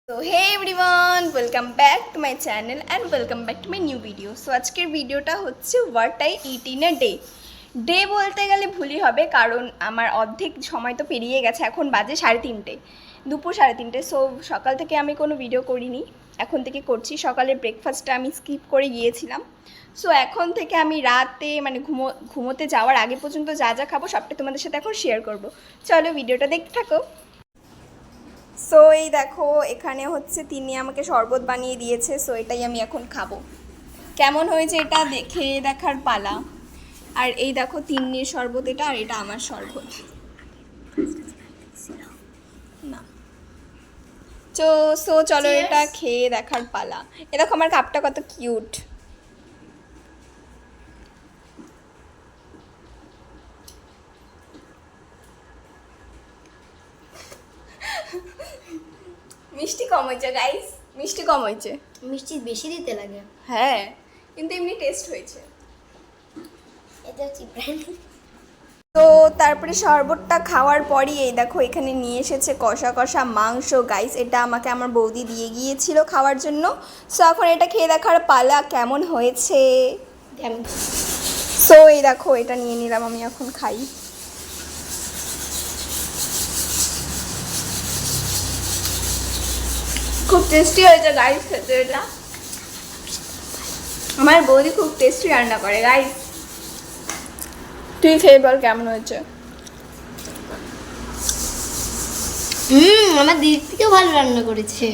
So hey everyone, welcome back to my channel and welcome back to my new video. So আজকের ভিডিওটা হচ্ছে what I eat in a day. Day বলতে গেলে ভুলই হবে কারণ আমার অর্ধেক সময় তো পেরিয়ে গেছে, এখন বাজে 3:30, দুপুর 3:30। সো সকাল থেকে আমি কোনো ভিডিও করিনি, এখন থেকে করছি। সকালের ব্রেকফাস্টটা আমি স্কিপ করে গিয়েছিলাম। সো এখন থেকে আমি রাতে মানে ঘুমোতে যাওয়ার আগে পর্যন্ত যা যা খাবো সবটা তোমাদের সাথে এখন শেয়ার করব। চলো ভিডিওটা দেখতে থাকো। সো এই দেখো, এখানে হচ্ছে তিনি আমাকে শরবত বানিয়ে দিয়েছে। সো এটাই আমি এখন খাবো। কেমন হয়েছে এটা দেখে দেখার পালা। আর এই দেখো তিন্নির শরবত এটা, আর এটা আমার শরবত না। সো চলো এটা খেয়ে দেখার পালা। এ দেখো আমার কাপটা কত কিউট। মিষ্টি কম হয়েছে গাইস, মিষ্টি কম হয়েছে। মিষ্টি বেশি দিতে লাগে। হ্যাঁ, কিন্তু এমনি টেস্ট হয়েছে। এটা হচ্ছে ব্র্যান্ড। তো তারপরে শরবতটা খাওয়ার পরই এই দেখো এখানে নিয়ে এসেছে কষা কষা মাংস গাইস। এটা আমাকে আমার বৌদি দিয়ে গিয়েছিল খাওয়ার জন্য। সো এখন এটা খেয়ে দেখার পালা কেমন হয়েছে। সো এই দেখো এটা নিয়ে নিলাম, আমি এখন খাই। খুব টেস্টি হয়েছে গাইস খেতে এটা। আমার বৌদি খুব টেস্টি রান্না করে গাইস। তুই খেয়ে বল কেমন হয়েছে। আমার দিদির থেকেও ভালো রান্না করেছে।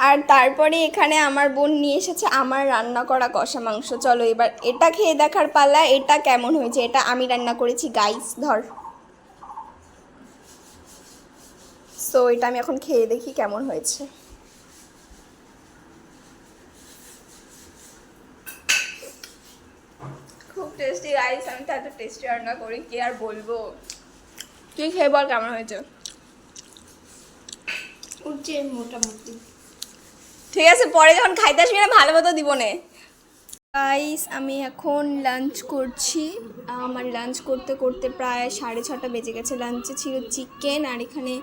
আর তারপরে এখানে আমার বোন নিয়ে এসেছে আমার রান্না করা কষা মাংস। চলো এবার এটা খেয়ে দেখার পালা, এটা কেমন হয়েছে। এটা আমি রান্না করেছি গাইস, ধর। সো এটা আমি এখন খেয়ে দেখি কেমন হয়েছে। খুব টেস্টি গাইস, আমি তো এত টেস্টি রান্না করি কি আর বলবো। তুই খেয়ে বল কেমন হয়েছে। উঠছে মোটামুটি। ঠিক আছে, পরে যখন খাইতে আসবি না ভালো মতো দিব নে। গাইস আমি এখন লাঞ্চ করছি। আমার লাঞ্চ করতে করতে প্রায় 6:30 বেজে গেছে। লাঞ্চে ছিল চিকেন আর এখানে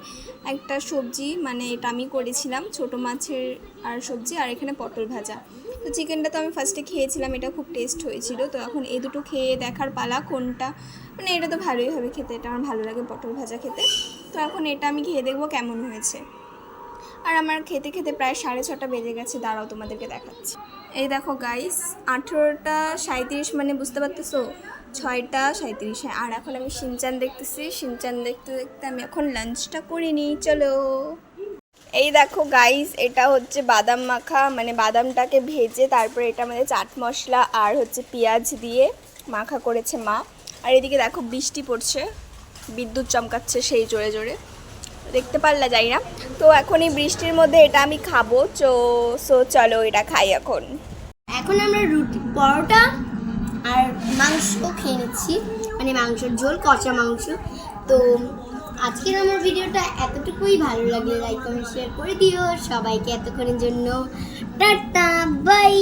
একটা সবজি, মানে এটা আমি করেছিলাম ছোটো মাছের আর সবজি, আর এখানে পটল ভাজা। তো চিকেনটা তো আমি ফার্স্টে খেয়েছিলাম, এটা খুব টেস্ট হয়েছিল। তো এখন এই দুটো খেয়ে দেখার পালা কোনটা, মানে এটা তো ভালোই হবে খেতে, এটা আমার ভালো লাগে পটল ভাজা খেতে। তো এখন এটা আমি খেয়ে দেখবো কেমন হয়েছে। আর আমার খেতে খেতে প্রায় 6:30 বেজে গেছে। দাঁড়াও তোমাদেরকে দেখাচ্ছি। এই দেখো গাইস 18:37, মানে বুঝতে পারতেছো 6:37। আর এখন আমি শিনচান দেখতেছি। শিনচান দেখতে দেখতে আমি এখন লাঞ্চটা করে নিই। চলো এই দেখো গাইস, এটা হচ্ছে বাদাম মাখা, মানে বাদামটাকে ভেজে তারপরে এটা আমাদের চাট মশলা আর হচ্ছে পেঁয়াজ দিয়ে মাখা করেছে মা। আর এদিকে দেখো বৃষ্টি পড়ছে, বিদ্যুৎ চমকাচ্ছে সেই জোরে জোরে, দেখতে পারলা যাই না। তো এখন এই বৃষ্টির মধ্যে এটা আমি খাবো। সো চলো এটা খাই এখন। এখন আমরা রুটি, পরোটা আর মাংস খেয়ে নিচ্ছি, মানে মাংসের ঝোল, কষা মাংস। তো আজকের আমার ভিডিওটা এতটুকুই। ভালো লাগলে লাইক কমেন্ট শেয়ার করে দিও। সবাইকে এতক্ষণের জন্য টাটা বাই।